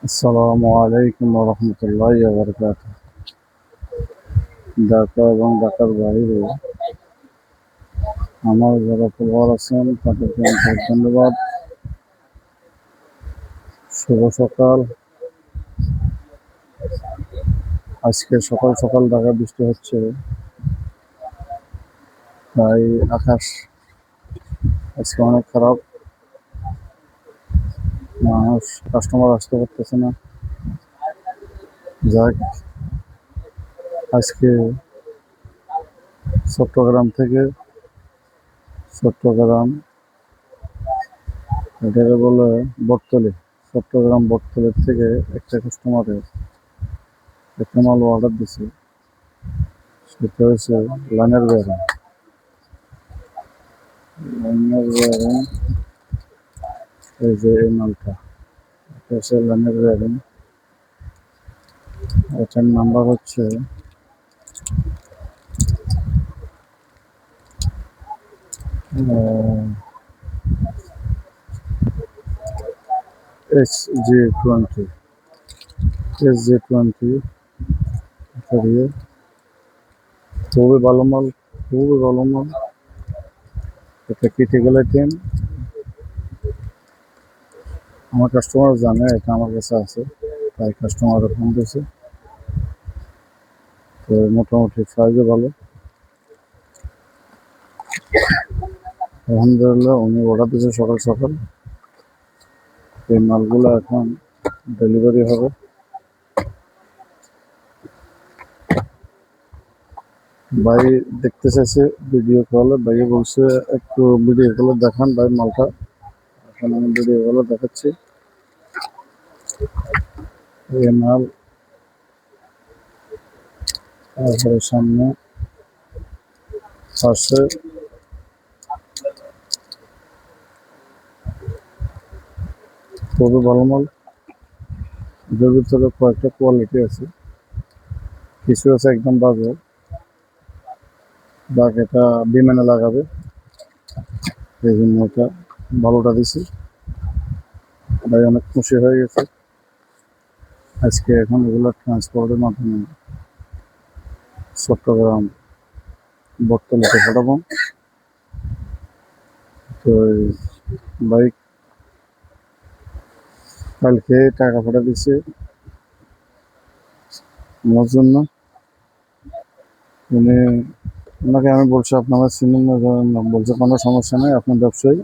আসসালামু আলাইকুম রহমতুল্লাহ বারকাত। ঢাকা এবং ঢাকার বাইরে আমার যারা ফলোয়ার আছেন তাদেরকে অনেক ধন্যবাদ। শুভ সকাল। আজকে সকাল সকাল ঢাকা বৃষ্টি হচ্ছে, তাই আকাশ আজকে অনেক খারাপ। মানুষ কাস্টমার আসতে পারতেছে না। যাক, আজকে চট্টগ্রাম থেকে চট্টগ্রাম এটাকে বলে বটতলী, চট্টগ্রাম বটতলীর থেকে একটা কাস্টমারের একটা মাল অর্ডার দিছে। সেটা হচ্ছে লাইনের বেয়ারিং। লাইনের বেয়ারিং, এই যে এই মালটা, এটা হচ্ছে লাইনের বেয়ারিং। এটার নাম্বার হচ্ছে SG20, SG20। খুবই ভালো মাল, খুবই ভালো মাল। এটা ক্রিটিক্যাল আইটেম। আমার কাস্টমার জানে এটা আমার কাছে আছে, তাই কাস্টমার ফোন দিয়েছে। তো মোটামুটি সাইজও ভালো। আলহামদুলিল্লাহ, উনি অর্ডার দিয়েছে সকাল সকাল। এই মালগুলো এখন ডেলিভারি হবে। ভাই দেখতে চাইছে ভিডিও কলে, ভাইয়ে বলছে একটু ভিডিও কলে দেখান ভাই মালটা। এখন আমি ভিডিও কলে দেখাচ্ছি। এই মাল, তারপরে সামনে পাশে খুবই ভালো মাল। এদের ভিতরে কয়েকটা কোয়ালিটি আছে, কিছু আছে একদম বাজে, এটা বিমানে লাগাবে, এই জন্য এটা ভালোটা দিছি। ভাই অনেক খুশি হয়ে গেছে। আজকে এখন এগুলো ট্রান্সপোর্টের মাধ্যমে চট্টগ্রাম বটতলীতে পাঠাবো। তো ভাই কালকে টাকা পাঠা দিচ্ছে আমার জন্য। উনি, ওনাকে আমি বলছি আপনারা চিনেন না, জানেন না, বলছে কোনো সমস্যা নেই, আপনার ব্যবসায়ী,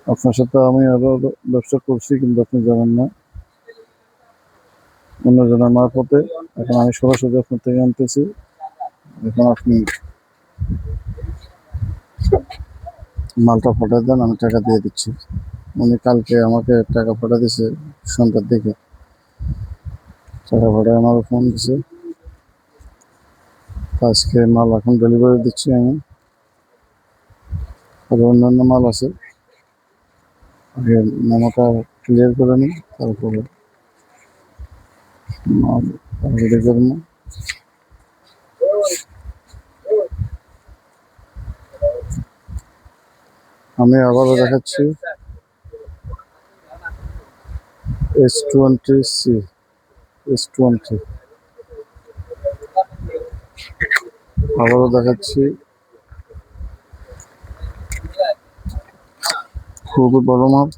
আপনার সাথে আমি আরো ব্যবসা করছি কিন্তু আপনি জানেন না, অন্যজনের মারফতে। এখন আমি সরাসরি আপনার থেকে আনতেছি, এখন আপনি মালটা পাঠিয়ে দেন, আমি টাকা দিয়ে দিচ্ছি। উনি কালকে আমাকে টাকা পাঠা দিছে সন্ধ্যার দিকে। টাকা পাঠায় আমার ফোন দিছে। আজকে মাল এখন ডেলিভারি দিচ্ছি আমি। আর অন্যান্য মাল আছে, আগে মেমোটা ক্লিয়ার করে নিই, তারপরে মাল রেডি করবো। আমি আবারও দেখাচ্ছি, S20C, S20 আবারও দেখাচ্ছি। খুবই বড় মাল।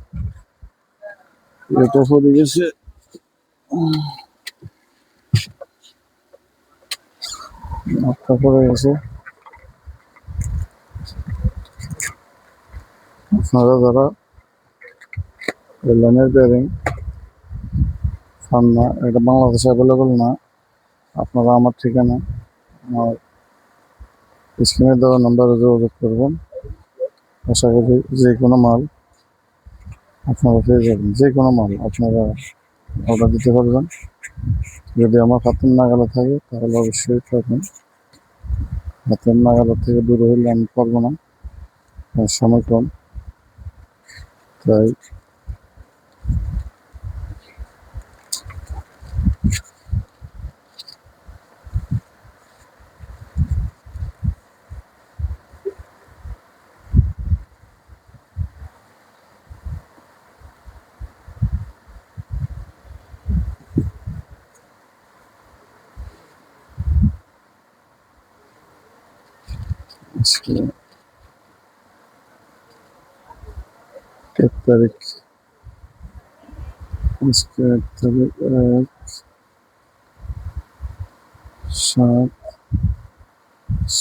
এটা পড়ে গেছে, মাথা পড়ে গেছে। আপনারা যারা লাইনের বেয়ারিং পান না, এটা বাংলাদেশে অ্যাভেলেবল না, আপনারা আমার ঠিকানা, আমার স্ক্রিনে দেওয়া নাম্বারে যোগাযোগ করবেন। আশা করি যে কোনো মাল আপনারা পেয়ে যাবেন, যে কোনো মাল আপনারা অর্ডার দিতে পারবেন। যদি আমার হাতের নাগালে থাকে তাহলে অবশ্যই পাবেন। হাতের নাগালের থেকে দূরে হলে আমি পারবো না, সময় কম, তাই আজকে 1 তারিখ, আজকে 1 তারিখ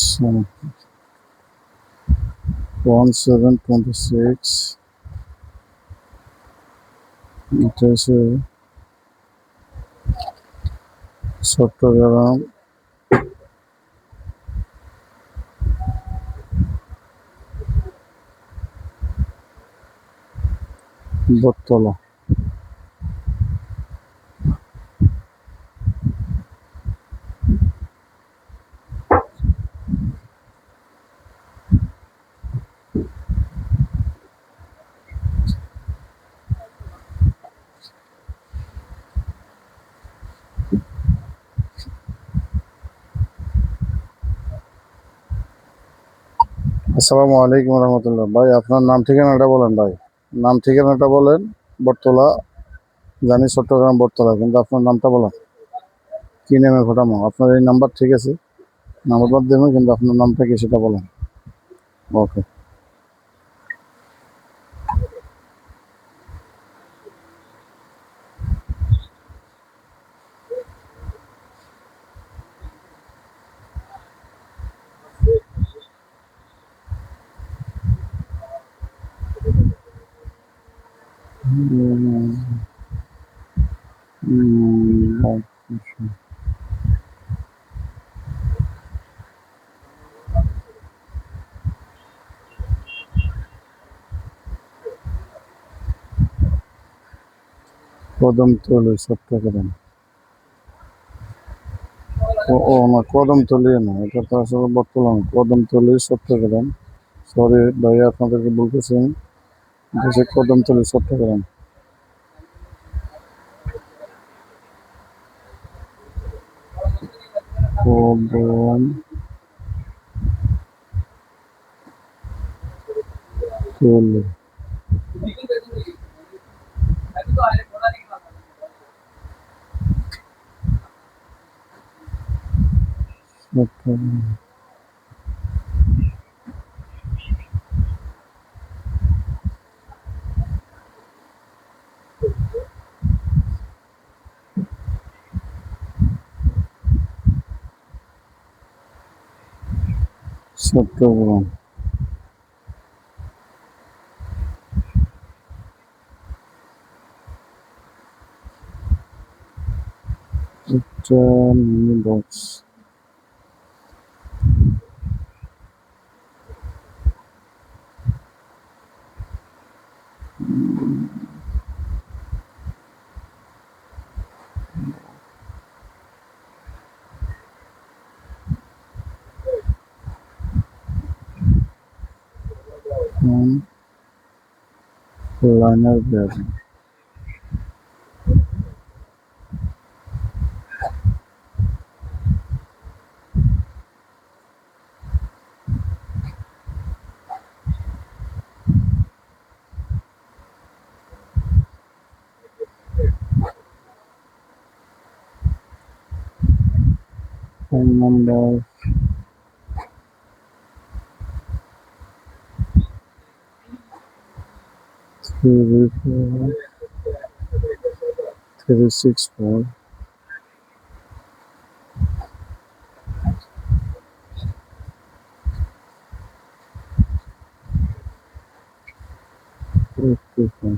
1/7/7 1726। এটা হচ্ছে চট্টগ্রাম বটতলা। আসসালামু আলাইকুম রহমতুল্লাহ। ভাই আপনার নাম ঠিকানাটা বলেন ভাই, নাম ঠিকানাটা বলেন। বটতলা, জানি চট্টগ্রাম বটতলা, কিন্তু আপনার নামটা বলেন। কি নামে ঘটানো আপনার এই নাম্বার? ঠিক আছে, নাম্বার বাদ দেবেন, কিন্তু আপনার নামটা কি সেটা বলেন। ওকে। কদমতলী চট্টগ্রাম। ও না, কদমতলী না, এটা তো আসলে বটতলা না, কদমতলী চট্টগ্রাম। সরি ভাই, আপনাদেরকে বলতেছি আমি, এটা হচ্ছে কদমতলী চট্টগ্রাম। কদমতলী চট্টগ্রাম। চট্টগ্রাম। এটা mini box. Liner bag. Phone number 34364 85।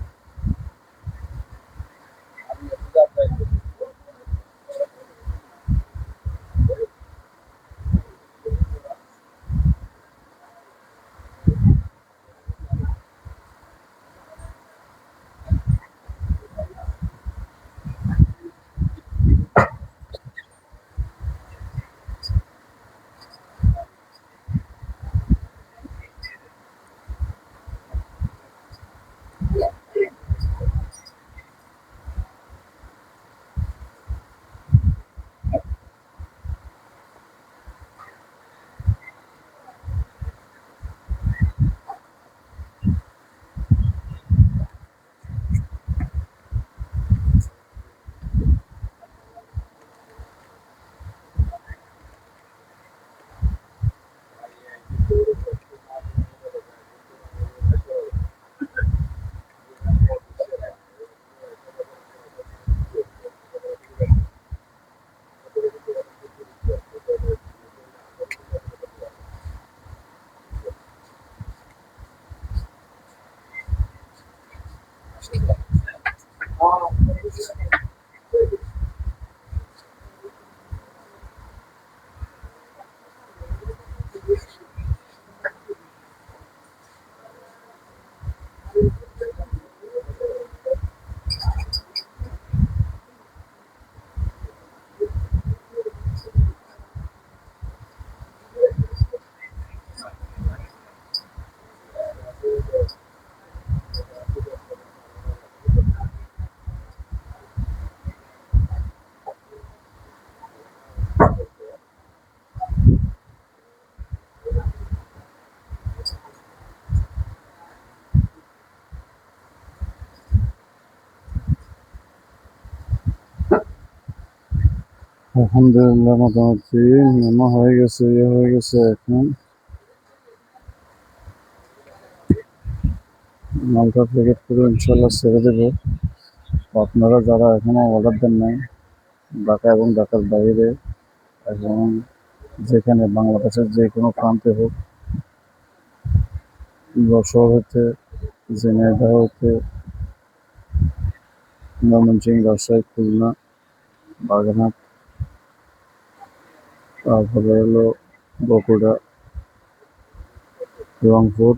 আলহামদুলিল্লাহ, মোটামুটি নামা হয়ে গেছে, হয়ে গেছে। এখন মালটা প্যাকেট করে ইনশাল্লাহ ছেড়ে দেবো। আপনারা যারা এখনো অর্ডার দেন নাই, ঢাকা এবং ঢাকার বাইরে এবং যেখানে বাংলাদেশের যে কোনো প্রান্তে হোক, যশোর হতে, ঝিনাইদহ হতে, ময়মনসিংহ, রাজশাহী, খুলনা, বাগেরহাট, তারপরে হলো বগুড়া, রংপুর,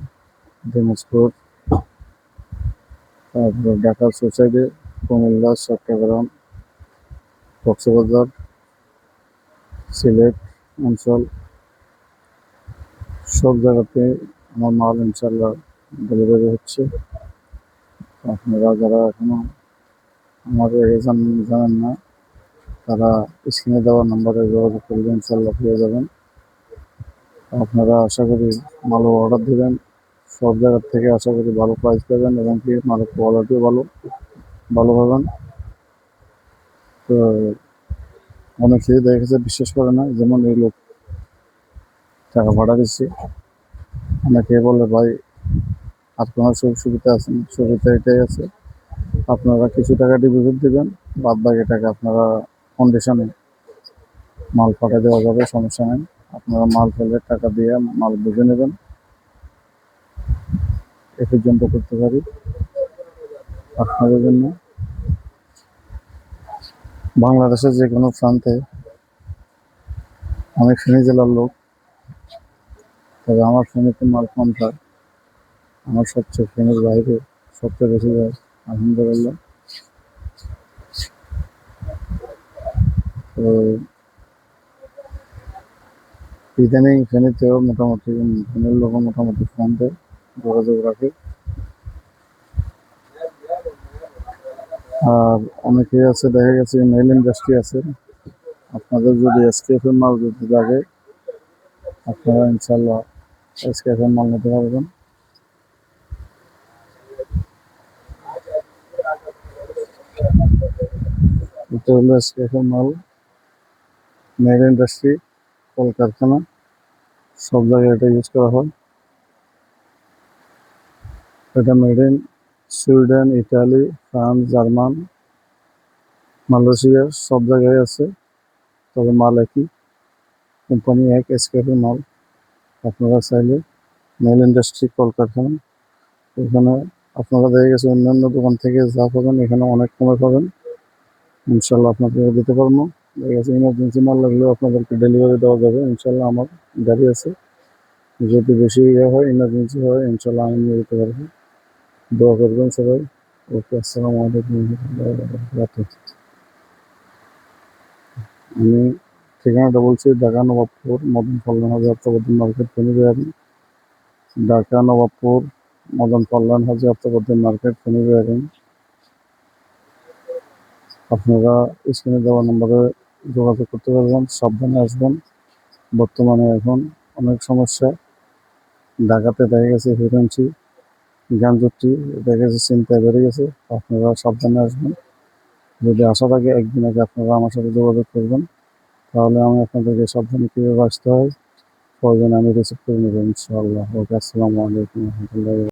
দিনাজপুর, তারপরে ঢাকার সোসাইটি, কুমিল্লা, চট্টগ্রাম, কক্সবাজার, সিলেট অঞ্চল, সব জায়গাতে আমার মাল ইনশাল্লাহ ডেলিভারি হচ্ছে। আপনারা যারা এখনো আমার জানেন না, তারা স্ক্রিনে দেওয়া নাম্বারে যোগাযোগ করলে ইনশাল্লাহ পেয়ে যাবেন। আপনারা আশা করি ভালো অর্ডার দেবেন, সব জায়গার থেকে আশা করি ভালো প্রাইস পাবেন এবং কি মালের কোয়ালিটিও ভালো পাবেন। তো অনেকেই দেখা গেছে বিশ্বাস করে না, যেমন এই লোক টাকা ভাড়া দিচ্ছে, অনেকে বলে ভাই আর কোনো সুযোগ সুবিধা আছে না, সুবিধা এটাই আছে, আপনারা কিছু টাকা ডিপোজিট দেবেন, বাদ বাকি টাকা আপনারা কন্ডিশনে মাল পাঠিয়ে দেওয়া যাবে, সমস্যা নেই। আপনারা মাল ফেলে টাকা দিয়ে মাল বুঝে নেবেন, এ পর্যন্ত করতে পারি আপনাদের জন্য। বাংলাদেশের যে কোনো প্রান্তে, আমি ফেনী জেলার লোক, তবে আমার ফেনীতে মাল কম থাকে, আমার সবচেয়ে ফেনীর বাইরে সবচেয়ে বেশি যায় আলহামদুলিল্লাহ। তো ইদানিং ফেনীতেও মোটামুটি ফেনীর লোক মোটামুটি ফোনতে যোগাযোগ রাখে। আর অনেকেই আছে, দেখা গেছে মেল ইন্ডাস্ট্রি আছে, আপনাদের যদি এসকেএফ এর মাল যদি লাগে, আপনারা ইনশাল্লাহ এসকেএফ এর মাল নিতে পারবেন। এটা হলো এসকেএফ এর মাল, মেল ইন্ডাস্ট্রি, কলকারখানা, সব জায়গায় এটা ইউজ করা হয়। এটা made in Sweden, Italy, France, German, Malaysia, সব জায়গায় আছে, তবে মাল একই, কোম্পানি এক, এসকেএফের মাল। আপনারা চাইলে মেল ইন্ডাস্ট্রি, কলকারখানা, এখানে আপনারা দেখা গেছে অন্যান্য দোকান থেকে যা পাবেন এখানে অনেক কমে পাবেন, ইনশাল্লাহ আপনাদেরকে দিতে পারবো। দেখা গেছে ইমার্জেন্সি মাল লাগলেও আপনাদেরকে ডেলিভারি দেওয়া যাবে, ইনশাল্লাহ আমার গাড়ি আছে, যদি বেশি ইয়ে হয়, ইমার্জেন্সি হয়, ইনশাল্লাহ আমি নিয়ে যেতে পারবো। দোয়া করবেন সবাই। ওকে, আসসালামু আলাইকুম রহমতুল্লাহি ওয়া বারাকাতুহু। আমি ঠিকানাটা বলছি, ঢাকা নবাবপুর, মদন কল্যাণ হাজি আত্মবর্ধন মার্কেট, ফেনী বিহারি। ঢাকা নবাবপুর, মদন কল্যাণ হাজি আত্মবর্ধন মার্কেট, ফেনী বিহারি। আপনারা স্ক্রিনে দেওয়া নম্বরে যোগাযোগ করতে পারবেন, সাবধানে আসবেন। বর্তমানে এখন অনেক সমস্যা, ঢাকাতে দেখা গেছে হিরোইনচি, গাঞ্জুটি, দেখা গেছে চিন্তায় বেড়ে গেছে। আপনারা সাবধানে আসবেন, যদি আসা থাকে একদিন আগে আপনারা আমার সাথে যোগাযোগ করবেন, তাহলে আমি আপনাদেরকে সাবধানে কীভাবে আসতে হয় প্রয়োজনে আমি রিসিভ করে নেবো ইনশাআল্লাহ। ওকে, আসসালামু আলাইকুম রহমতুল্লাহ।